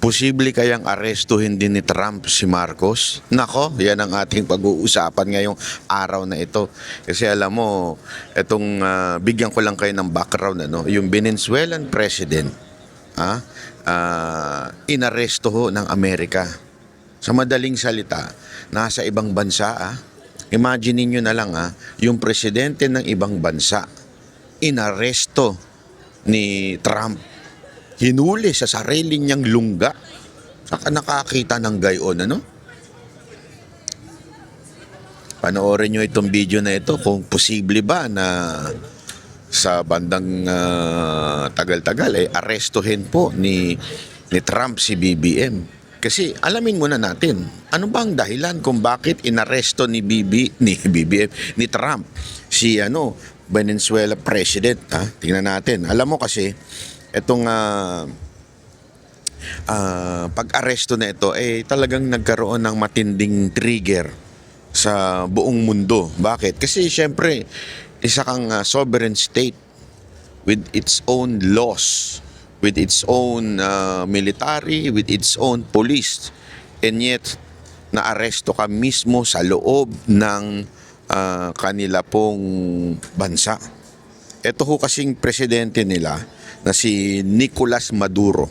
Posible kayang arestuhin din ni Trump si Marcos? Nako, yan ang ating pag-uusapan ngayong araw na ito. Kasi alam mo, bigyan ko lang kayo ng background, yung Venezuelan president, inaresto ho ng Amerika. Sa madaling salita, nasa ibang bansa, imagine niyo na lang, yung presidente ng ibang bansa, inaresto ni Trump. Hinuli sa sarili niyang lungga. Saka nakakita ng gayon, Panoorin nyo itong video na ito kung posible ba na sa bandang tagal-tagal arestuhin po ni Trump si BBM. Kasi alamin muna natin, ano ba ang dahilan kung bakit inaresto ni BBM, ni Trump si Venezuela president, Tingnan natin. Alam mo kasi itong pag-aresto na ito talagang nagkaroon ng matinding trigger sa buong mundo. Bakit? Kasi syempre isa kang sovereign state with its own laws, with its own military, with its own police, and yet naaresto ka mismo sa loob ng kanila pong bansa. Ito ho kasing presidente nila na si Nicolas Maduro.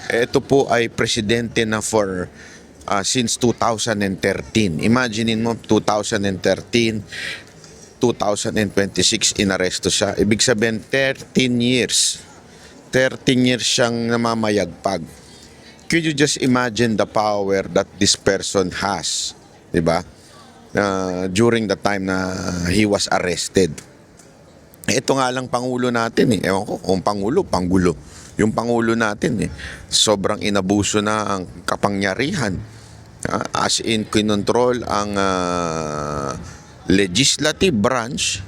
Ito po ay presidente na since 2013. Imaginein mo, 2013, 2026 inaresto siya. Ibig sabihin 13 years. 13 years siyang namamayagpag. Could you just imagine the power that this person has, 'di ba? During the time na he was arrested. Ito nga lang Pangulo natin Ewan ko kung Pangulo. Yung Pangulo natin sobrang inabuso na ang kapangyarihan. As in, kinontrol ang legislative branch,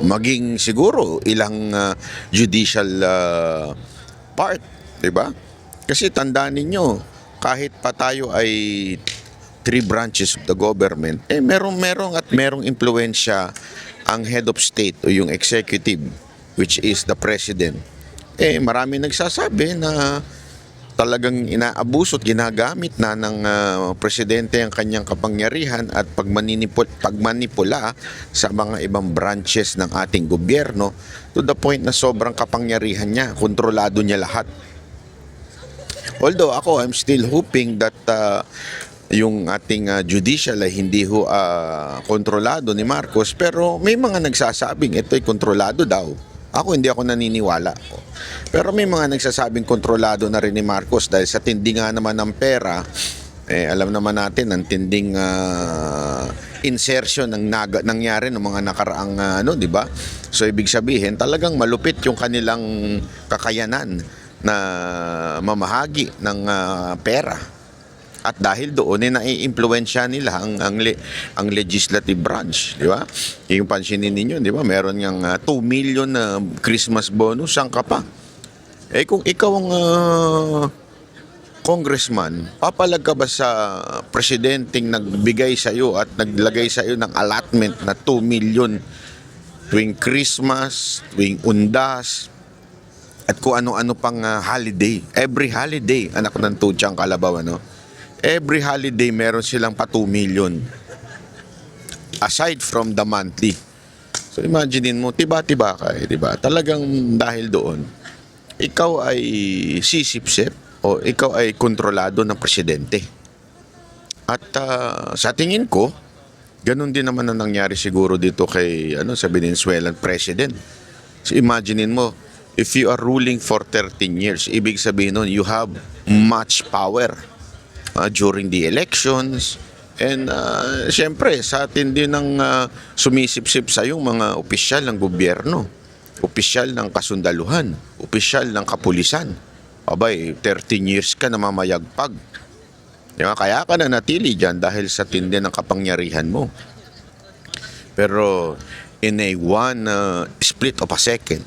maging siguro ilang judicial part, di ba? Kasi tandaan ninyo, kahit pa tayo ay three branches of the government, merong impluensya ang head of state o yung executive, which is the president. Marami nagsasabi na talagang inaabuso at ginagamit na ng presidente ang kanyang kapangyarihan at pagmanipula sa mga ibang branches ng ating gobyerno to the point na sobrang kapangyarihan niya, kontrolado niya lahat. Although ako, I'm still hoping that yung ating judicial ay hindi kontrolado ni Marcos, pero may mga nagsasabing ito'y kontrolado daw. Hindi ako naniniwala. Pero may mga nagsasabing kontrolado na rin ni Marcos dahil sa tindi nga naman ng pera, alam naman natin ang tinding insertion ng nangyari ng mga nakaraang di ba? So ibig sabihin talagang malupit yung kanilang kakayanan na mamahagi ng pera. At dahil doon naiimpluwensya nila ang legislative branch, di ba? Yung pansinin ninyo, di ba? Meron ngang 2 million na Christmas bonus, saan ka pa? Kung ikaw ang congressman, papalag ka ba sa presidenteng nagbigay sa iyo at naglagay sa iyo ng allotment na 2 million tuwing Christmas, tuwing Undas, at kung ano-ano pang holiday. Every holiday, anak ng tutsang kalabaw, every holiday meron silang pa 2 million aside from the monthly. So imaginein mo, tiba-tiba ka diba? Talagang dahil doon ikaw ay sisipsip o ikaw ay kontrolado ng presidente. At sa tingin ko, ganun din naman ang nangyari siguro dito kay sa Venezuelan president. So imaginein mo, if you are ruling for 13 years, ibig sabihin nun you have much power during the elections, and syempre sa atin din ng sumisipsip sa yung mga opisyal ng gobyerno, opisyal ng kasundaluhan, opisyal ng kapulisan. 13 years ka namamayagpag. Kaya ka na natili dyan dahil sa tindi ng kapangyarihan mo. Pero in a split of a second,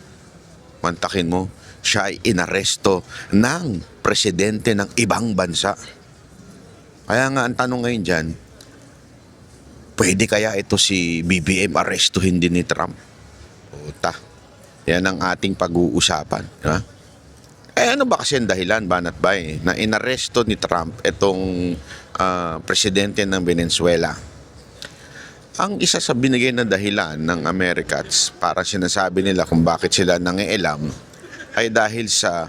mantakin mo, siya ay inaresto ng presidente ng ibang bansa. Kaya nga ang tanong ngayon dyan, pwede kaya ito si BBM arestuhin din ni Trump? Yan ang ating pag-uusapan. ano ba kasi ang dahilan, Banat Bay, na inaresto ni Trump itong presidente ng Venezuela? Ang isa sa binigay na dahilan ng Americans para sinasabi nila kung bakit sila nangialam ay dahil sa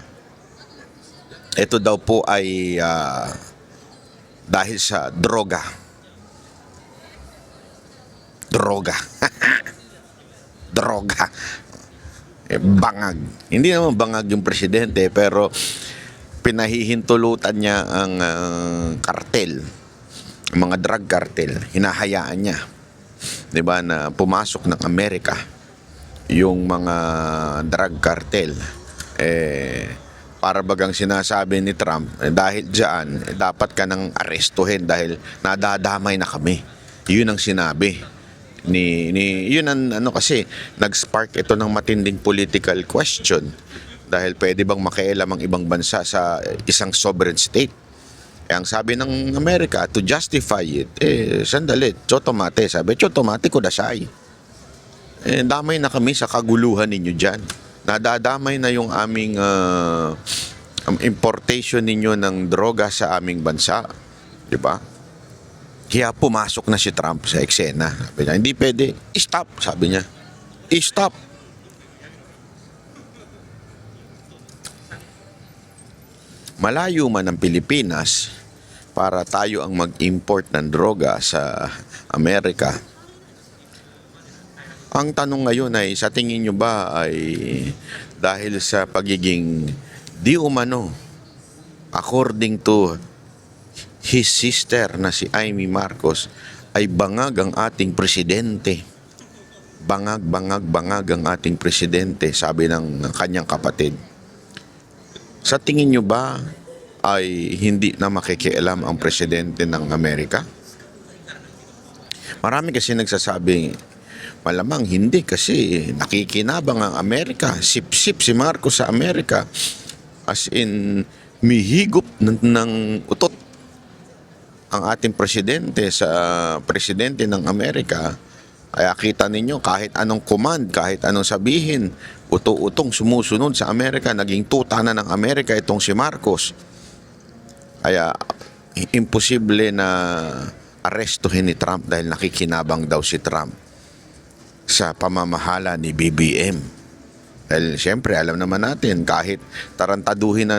ito daw po ay dahil sa droga. Droga. Droga. Bangag. Hindi naman bangag yung presidente, pero pinahihintulutan niya ang kartel, mga drug cartel. Hinahayaan niya, 'di ba, na pumasok ng Amerika yung mga drug cartel. Para bagang sinasabi ni Trump, dahil diyan dapat ka nang arestuhin dahil nadadamay na kami. Yun ang sinabi yun ang kasi nag-spark ito ng matinding political question, dahil pwede bang makialam ang ibang bansa sa isang sovereign state. Ang sabi ng Amerika, to justify it, sandali, chotomate, sabi, chotomate kudasai. Damay na kami sa kaguluhan ninyo dyan. Nadadamay na yung aming importation ninyo ng droga sa aming bansa. Diba? Kaya pumasok na si Trump sa eksena. Sabi niya, hindi pwede. Stop, sabi niya. Stop. Malayo man ang Pilipinas para tayo ang mag-import ng droga sa Amerika. Ang tanong ngayon ay, sa tingin nyo ba ay dahil sa pagiging di umano, according to his sister na si Amy Marcos, ay bangag ang ating presidente. Bangag ang ating presidente, sabi ng kanyang kapatid. Sa tingin nyo ba ay hindi na makikialam ang presidente ng Amerika? Marami kasi nagsasabi, malamang hindi kasi nakikinabang ang Amerika. Sip-sip si Marcos sa Amerika. As in, mihigop ng utot ang ating presidente sa presidente ng Amerika. Kaya kita ninyo, kahit anong command, kahit anong sabihin, uto-utong sumusunod sa Amerika. Naging tuta na ng Amerika itong si Marcos. Kaya imposible na arestuhin ni Trump dahil nakikinabang daw si Trump sa pamamahala ni BBM. Dahil siyempre alam naman natin, kahit tarantaduhin na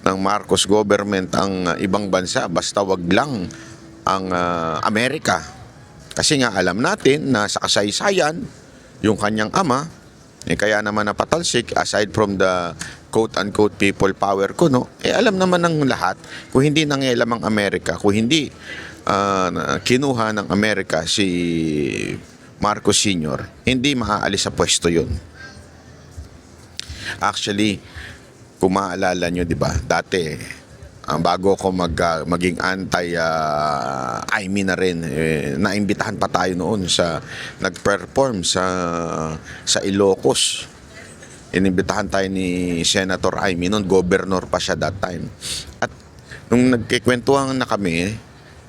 ng Marcos government ang ibang bansa, basta wag lang ang Amerika. Kasi nga alam natin na sa kasaysayan, yung kanyang ama, kaya naman napatalsik, aside from the quote-unquote people power ko, no? Alam naman ng lahat, kung hindi nangialam ang Amerika, kung hindi kinuha ng Amerika si Marcos Sr., hindi maaalis sa pwesto yun. Actually, kung maaalala nyo, di ba, dati, bago ako maging anti-Amy na rin, naimbitahan pa tayo noon nag-perform sa Ilocos. Inimbitahan tayo ni Senator Amy noon, governor pa siya that time. At nung nagkikwentuhan na kami,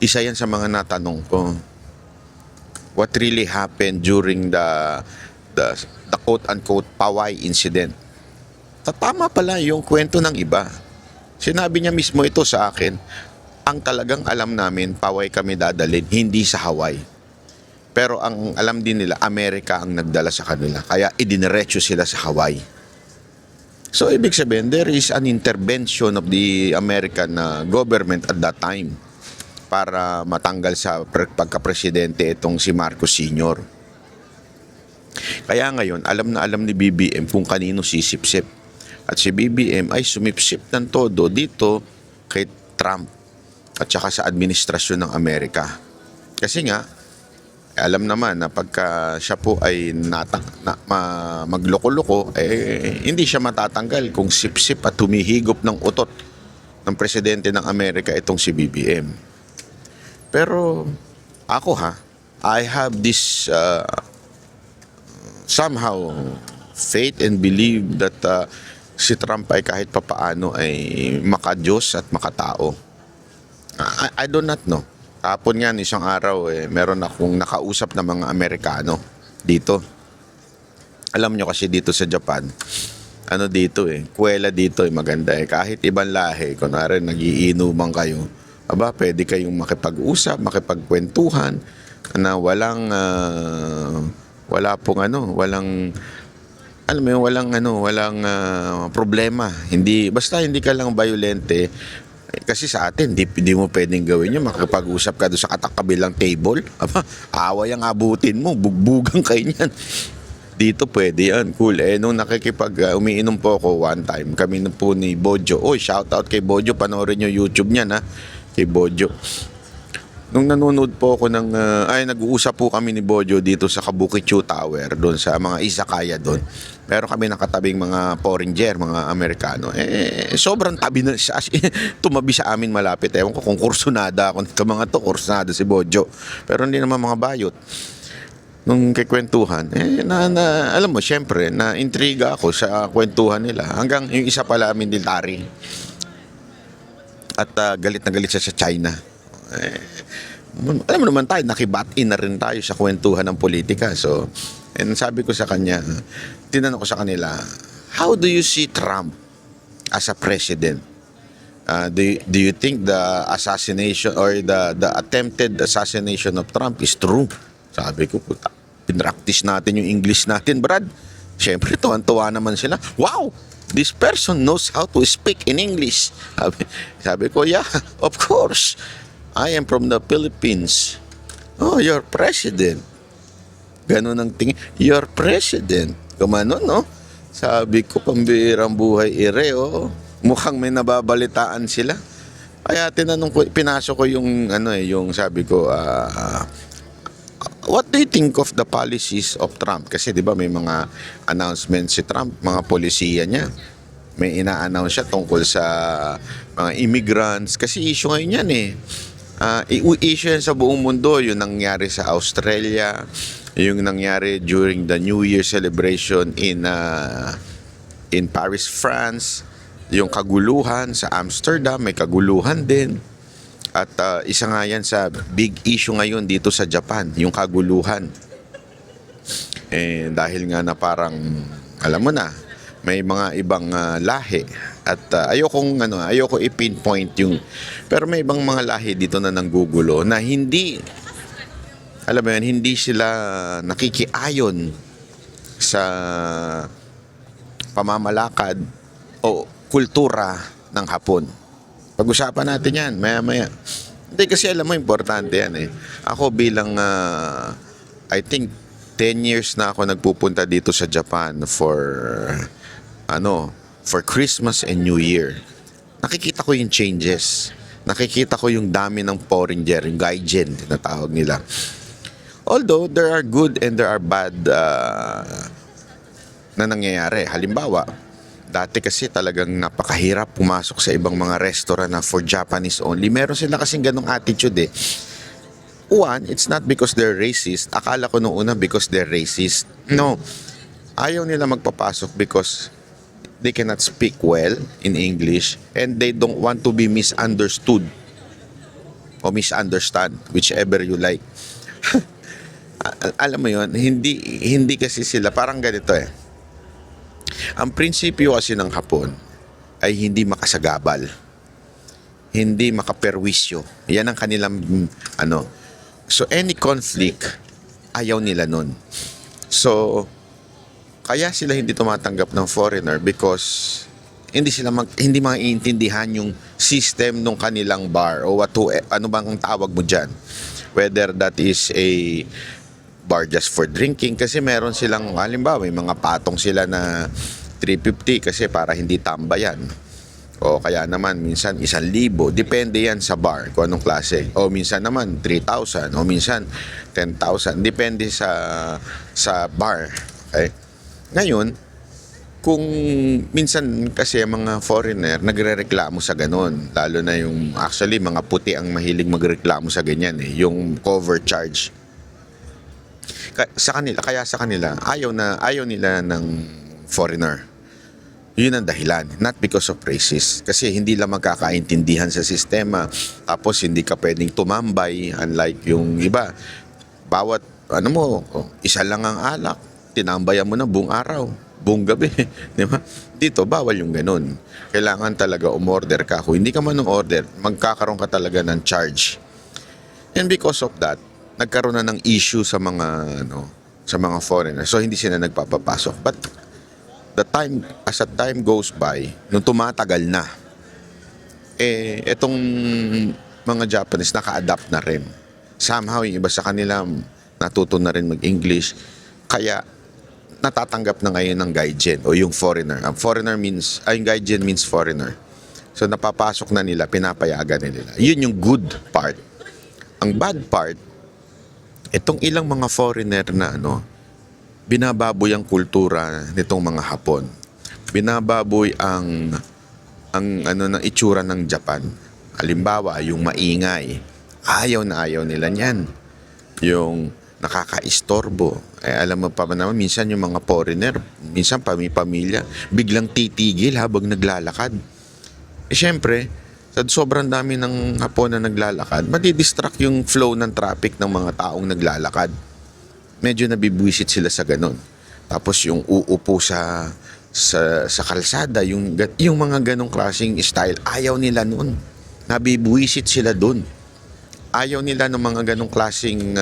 isa yan sa mga natanong ko. What really happened during the quote-unquote Paway incident? Tama pala yung kwento ng iba. Sinabi niya mismo ito sa akin, ang talagang alam namin, Paway kami dadalhin, hindi sa Hawaii. Pero ang alam din nila, Amerika ang nagdala sa kanila. Kaya idiniretso sila sa Hawaii. So, ibig sabihin, there is an intervention of the American government at that time para matanggal sa pagka-presidente itong si Marcos Sr. Kaya ngayon, alam na alam ni BBM kung kanino sisipsip. At si BBM ay sumipsip ng todo dito kay Trump at saka sa administrasyon ng Amerika. Kasi nga, alam naman na pagka siya po ay magloko-loko, hindi siya matatanggal kung sipsip at humihigop ng utot ng presidente ng Amerika itong si BBM. Pero ako I have this somehow faith and believe that si Trump ay kahit papaano ay makadiyos at makatao. I do not know. Kapon nga isang araw meron akong nakausap na mga Amerikano dito. Alam nyo kasi dito sa Japan, ano dito kuwela dito maganda kahit ibang lahi, kunwari nagiinuman kayo, aba, pwede kayong makipag-usap, makipagkwentuhan na wala pong walang alam mo yun, walang problema. Basta hindi ka lang violente. Kasi sa atin, di mo pwedeng gawin yun. Makipag-usap ka doon sa kabilang table. Aba, away ang abutin mo, bugbugang kayo niyan. Dito pwede yan, cool. Nung umiinom po ako one time, kami na po ni Bojo. Oy, shout out kay Bojo, panoorin nyo YouTube niyan ha, kay Bojo. Nung nanonood po ako nag-uusap po kami ni Bojo dito sa Kabukicho Tower, doon sa mga izakaya doon. Pero kami nakatabing mga foreigner, mga Amerikano. Sobrang tabi na siya. Tumabi sa amin malapit. Ewan ko kung kursunada ako nito mga to, kursunada si Bojo. Pero hindi naman mga bayot. Nung kikwentuhan, alam mo, syempre, na-intriga ako sa kwentuhan nila. Hanggang yung isa pala military. At galit na galit siya sa China. Alam mo naman tayo, nakibat-in na rin tayo sa kwentuhan ng politika. So, sabi ko sa kanya, tinanong ko sa kanila, how do you see Trump as a president? Do you think the assassination or the attempted assassination of Trump is true? Sabi ko, puta, pinractice natin yung English natin, Brad. Siyempre, tuwan-tuwa naman sila. Wow! This person knows how to speak in English. Sabi ko, yeah, of course. I am from the Philippines. Oh, you're president. Ganun ang tingin. You're president. Kumano, no? Sabi ko, pambirang buhay mukhang may nababalitaan sila. Kaya pinasok ko yung sabi ko, what do you think of the policies of Trump? Kasi 'di ba may mga announcements si Trump, mga polisiya niya. May ina-announce siya tungkol sa mga immigrants kasi issue ngayon yan issue yan sa buong mundo, yung nangyari sa Australia, yung nangyari during the New Year celebration in Paris, France, yung kaguluhan sa Amsterdam, may kaguluhan din. At isa nga yan sa big issue ngayon dito sa Japan, yung kaguluhan. Dahil nga na parang, alam mo na, may mga ibang lahi. At ayoko i-pinpoint pero may ibang mga lahi dito na nanggugulo na hindi sila nakikiayon sa pamamalakad o kultura ng Hapon. Pag-usapan natin yan, maya-maya. Hindi kasi alam mo, importante yan Ako bilang, I think, 10 years na ako nagpupunta dito sa Japan for Christmas and New Year. Nakikita ko yung changes. Nakikita ko yung dami ng foreigner, yung gaijin, tinatawag nila. Although, there are good and there are bad na nangyayari. Halimbawa, dati kasi talagang napakahirap pumasok sa ibang mga restaurant na for Japanese only. Meron sila kasing ganong attitude One, it's not because they're racist. Akala ko nung una because they're racist. No. Ayaw nila magpapasok because they cannot speak well in English and they don't want to be misunderstood o misunderstand, whichever you like. Alam mo yon, hindi kasi sila parang ganito Ang prinsipyo kasi ng Hapon ay hindi makasagabal, hindi makaperwisyo. Yan ang kanilang So any conflict, ayaw nila nun. So kaya sila hindi tumatanggap ng foreigner because hindi maiintindihan yung system ng kanilang bar o ano bang ang tawag mo diyan. Whether that is a bar just for drinking kasi meron silang halimbawa may mga patong sila na 350 kasi para hindi tambayan. O kaya naman minsan 1,000, depende yan sa bar kung anong klase. O minsan naman 3,000 o minsan 10,000, depende sa bar. Okay? Ngayon, kung minsan kasi mga foreigner nagrereklamo sa ganon, lalo na yung actually mga puti ang mahilig magreklamo sa ganyan yung cover charge. Kaya sa kanila ayaw nila ng foreigner. Yun ang dahilan, not because of racist. Kasi hindi lang magkakaintindihan sa sistema. Tapos hindi ka pwedeng tumambay, unlike yung iba. Bawat, isa lang ang alak, tinambayan mo na buong araw, buong gabi. Di ba? Dito, bawal yung ganun. Kailangan talaga umorder ka. Kung hindi ka man order, magkakaroon ka talaga ng charge. And because of that, nagkaroon na ng issue sa mga sa mga foreigners. So hindi sila nagpapapasok. But as the time goes by, nung tumatagal na, etong mga Japanese naka-adapt na rin. Somehow yung iba sa kanila natuto na rin mag-English. Kaya natatanggap na ngayon ng gaijin o yung foreigner. Ang foreigner means, yung gaijin means foreigner. So napapasok na nila, pinapayagan na nila. Yun yung good part. Ang bad part, itong ilang mga foreigner na binababoy ang kultura nitong mga Hapon. Binababoy ang ng itsura ng Japan. Halimbawa, yung maingay. Ayaw na ayaw nila niyan. Yung nakakaistorbo. Alam mo pa ba naman, minsan yung mga foreigner, minsan pamilya, biglang titigil habang naglalakad. Siyempre, sa sobrang dami ng Hapon na naglalakad, madidistract yung flow ng traffic ng mga taong naglalakad. Medyo nabibwisit sila sa ganun. Tapos yung uupo sa kalsada, yung mga ganong klaseng style, ayaw nila nun. Nabibwisit sila dun. Ayaw nila ng mga ganong klaseng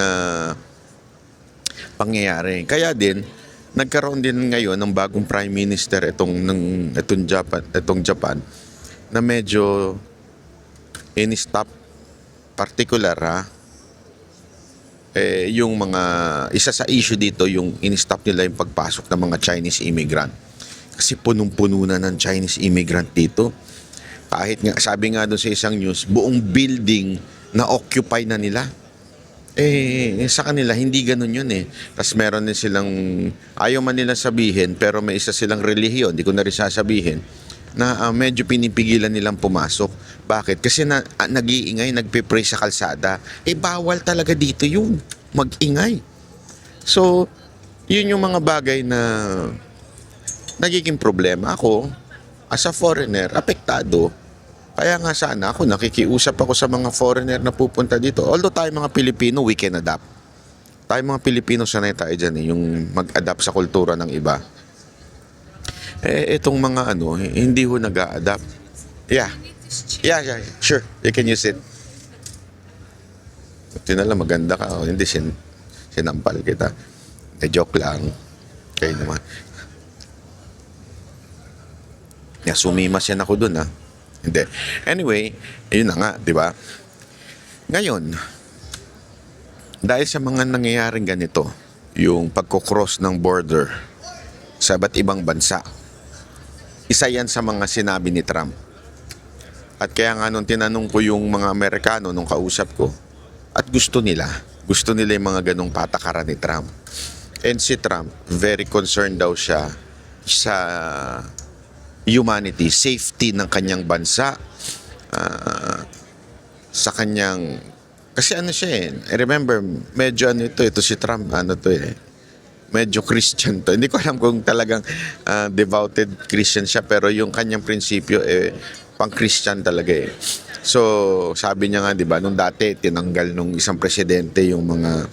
pangyayari. Kaya din, nagkaroon din ngayon ng bagong Prime Minister itong Japan na medyo in-stop particular yung mga isa sa issue dito yung in-stop nila yung pagpasok ng mga Chinese immigrant. Kasi punong-puno na ng Chinese immigrant dito. Kahit nga, sabi nga doon sa isang news, buong building na occupy na nila. Sa kanila, hindi ganun yun Tapos meron din silang, ayaw man nila sabihin, pero may isa silang relihiyon, hindi ko na rin sasabihin, na medyo pinipigilan nilang pumasok. Bakit? Kasi nag-iingay, nagpe-pray sa kalsada. Bawal talaga dito yun, mag-ingay. So, yun yung mga bagay na nagiging problema. Ako, as a foreigner, apektado. Kaya nga sana ako, nakikiusap ako sa mga foreigner na pupunta dito. Although tayo mga Pilipino, we can adapt. Tayo mga Pilipino, sanay tayo dyan yung mag-adapt sa kultura ng iba. Itong mga hindi ho nag-a-adapt. Yeah, sure. You can use it. Tinala, maganda ka. Hindi, sinampal kita. Joke lang. Kayo naman. Sumimas yan ako dun Hindi. Anyway, yun na nga, di ba? Ngayon, dahil sa mga nangyayaring ganito, yung pagkocross ng border sa iba't ibang bansa, isa yan sa mga sinabi ni Trump. At kaya nga nung tinanong ko yung mga Amerikano nung kausap ko, at gusto nila yung mga ganong patakaran ni Trump. And si Trump, very concerned daw siya sa humanity, safety ng kanyang bansa, sa kanyang, kasi siya I remember, medyo ito si Trump, medyo Christian to. Hindi ko alam kung talagang devoted Christian siya, pero yung kanyang prinsipyo, pang-Christian talaga So, sabi niya nga, di ba, nung dati, tinanggal nung isang presidente yung mga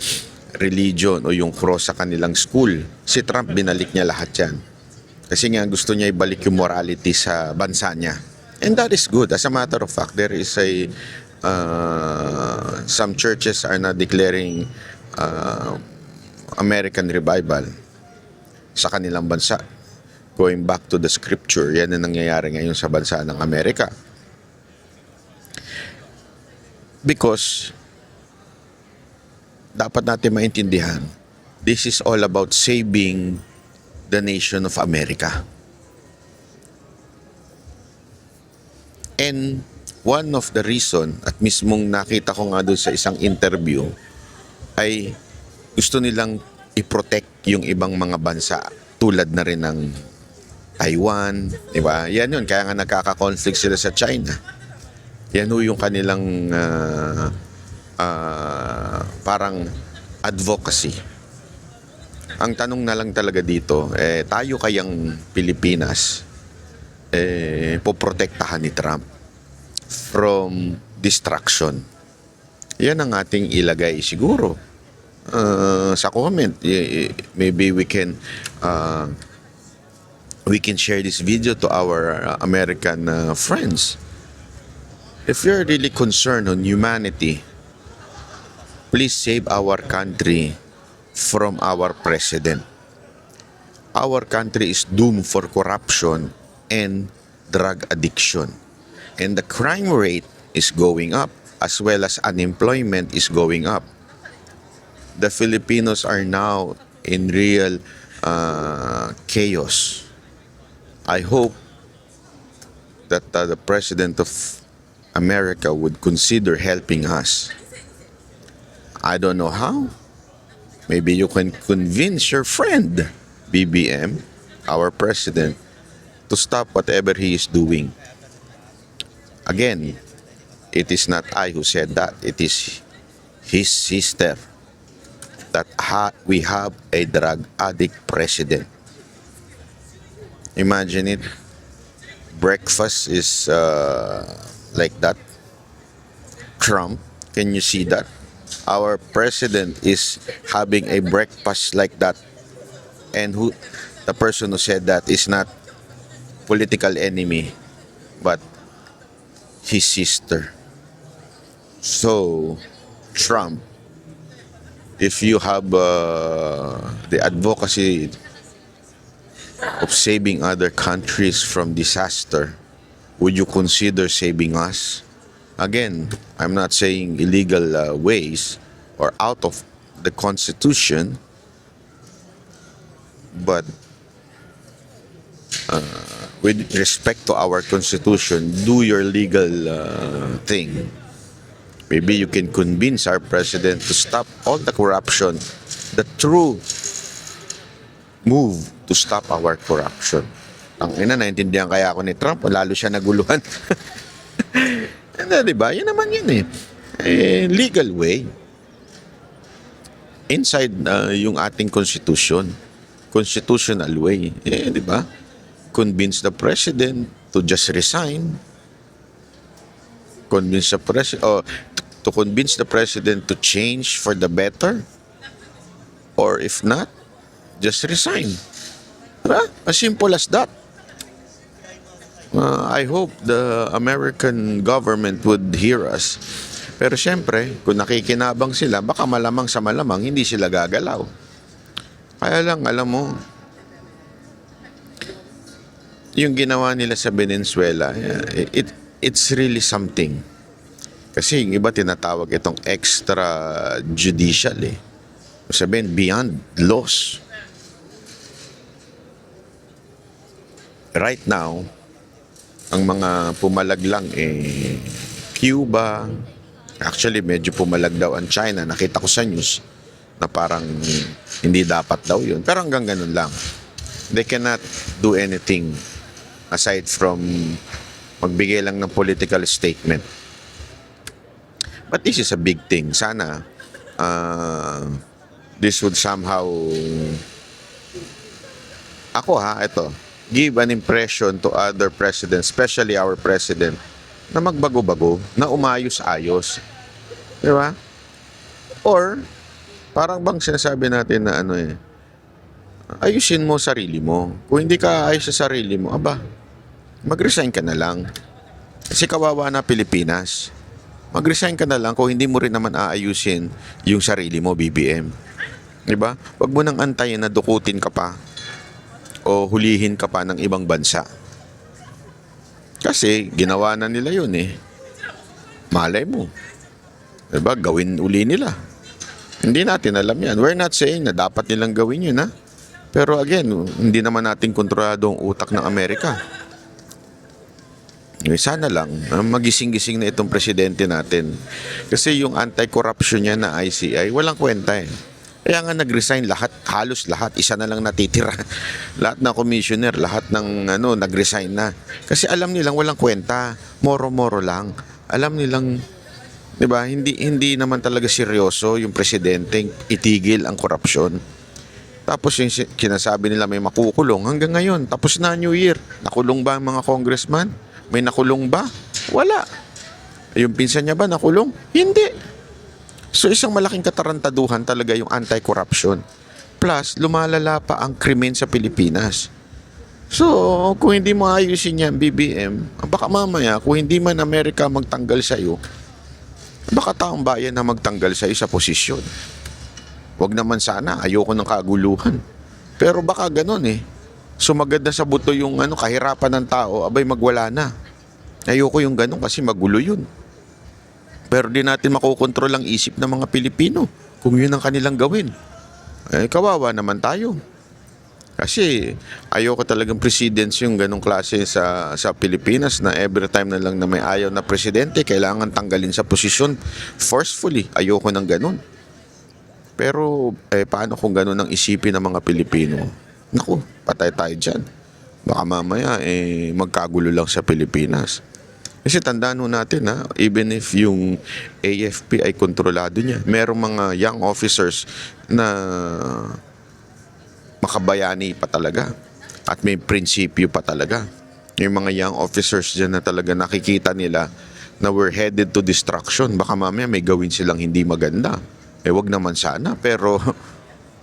religion o yung cross sa kanilang school. Si Trump, binalik niya lahat yan. Kasi nga gusto niya ibalik yung morality sa bansa niya. And that is good. As a matter of fact, there is some churches are now declaring American revival sa kanilang bansa. Going back to the scripture, yan ang nangyayari ngayon sa bansa ng Amerika. Because dapat natin maintindihan, this is all about saving the nation of America. And one of the reason, at mismong nakita ko nga doon sa isang interview, ay gusto nilang i-protect yung ibang mga bansa tulad na rin ng Taiwan, di ba? Yan yun, kaya nga nagkaka-conflict sila sa China. Yan yung kanilang parang advocacy. Ang tanong na lang talaga dito, tayo kayang Pilipinas, poprotektahan ni Trump from destruction? Yan ang ating ilagay siguro sa comment. Maybe we can we can share this video to our American friends. If you're really concerned on humanity, please save our country from our president. Our country is doomed for corruption and drug addiction. And the crime rate is going up, as well as unemployment is going up. The Filipinos are now in real chaos. I hope that the President of America would consider helping us. I don't know how. Maybe you can convince your friend, BBM, our president, to stop whatever he is doing. Again, it is not I who said that. It is his sister that we have a drug addict president. Imagine it. Breakfast is like that. Trump, can you see that? Our president is having a breakfast like that. And the person who said that is not political enemy, but his sister. So, Trump, if you have the advocacy of saving other countries from disaster, would you consider saving us? Again, I'm not saying illegal ways or out of the Constitution, but with respect to our Constitution, do your legal thing. Maybe you can convince our president to stop all the corruption, the true move to stop our corruption. Ang ina, naintindihan kaya ako ni Trump, lalo siya naguluhan. Di ba? Yan naman yun legal way. Inside yung ating constitution, constitutional way. Di ba? Convince the president to just resign. Convince the president, to convince the president to change for the better. Or if not, just resign. Diba? As simple as that. I hope the American government would hear us. Pero syempre, kung nakikinabang sila, baka malamang sa malamang, hindi sila gagalaw. Kaya lang, alam mo, yung ginawa nila sa Venezuela, it's really something. Kasi yung iba tinatawag itong extrajudicial Sabihin, beyond laws. Right now, ang mga pumalag lang Cuba, actually medyo pumalag daw ang China. Nakita ko sa news na parang hindi dapat daw yun. Pero hanggang ganun lang. They cannot do anything aside from magbigay lang ng political statement. But this is a big thing. Sana this would somehow ito, give an impression to other presidents, especially our president, na magbago-bago, na umayos-ayos. Di ba? Or, parang bang sinasabi natin na ayusin mo sarili mo. Kung hindi ka ayos sa sarili mo, mag-resign ka na lang. Kasi kawawa na Pilipinas. Mag-resign ka na lang kung hindi mo rin naman aayusin yung sarili mo, BBM. Di ba? Huwag mo nang antayin na dukutin ka pa o hulihin ka pa ng ibang bansa. Kasi ginawa na nila yun Malay mo. Diba? Gawin uli nila. Hindi natin alam yan. We're not saying na dapat nilang gawin yun Pero again, hindi naman natin kontrolado ang utak ng Amerika. Sana lang, magising-gising na itong presidente natin. Kasi yung anti-corruption niya na ICI, walang kwenta Kaya nga nag-resign halos lahat, isa na lang natitira. Lahat ng commissioner, lahat ng nag-resign na. Kasi alam nilang walang kwenta, moro-moro lang. Alam nilang, 'di ba, hindi naman talaga seryoso yung presidente itigil ang korupsyon. Tapos yung kinasabi nila may makukulong hanggang ngayon, tapos na New Year. Nakulong ba ang mga congressman? May nakulong ba? Wala. Yung pinsan niya ba nakulong? Hindi. So isang malaking katarantaduhan talaga yung anti-corruption. Plus, lumalala pa ang krimen sa Pilipinas. So, kung hindi mo ayusin yan, BBM, baka mamaya, kung hindi man Amerika magtanggal sa'yo, baka taong bayan na magtanggal sa'yo sa posisyon. Wag naman sana, ayoko ng kaguluhan. Pero baka ganun eh. Sumagad na sa buto yung kahirapan ng tao, abay magwala na. Ayoko yung ganun kasi magulo yun. Pero di natin makokontrol ang isip ng mga Pilipino kung yun ang kanilang gawin. Kawawa naman tayo. Kasi ayoko talagang presidency yung ganong klase sa Pilipinas na every time na lang na may ayaw na presidente, kailangan tanggalin sa posisyon forcefully. Ayoko ng ganon. Pero paano kung ganon ang isipin ng mga Pilipino? Naku, patay tayo dyan. Baka mamaya magkagulo lang sa Pilipinas. Kasi tandaan natin even if yung AFP ay kontrolado niya, merong mga young officers na makabayani pa talaga at may prinsipyo pa talaga. Yung mga young officers dyan na talaga nakikita nila na we're headed to destruction. Baka mamaya may gawin silang hindi maganda. Wag naman sana. Pero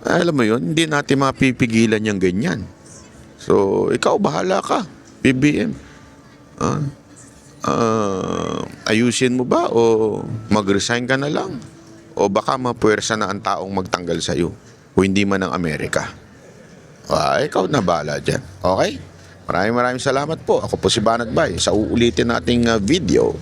alam mo yun, hindi natin mapipigilan yung ganyan. So, ikaw bahala ka, BBM. Ayusin mo ba o mag-resign ka na lang? O baka mapuwersa na ang taong magtanggal sa'yo o hindi man ng Amerika? Ikaw na bahala dyan. Okay? Maraming salamat po. Ako po si Banat Bay sa uulitin nating video.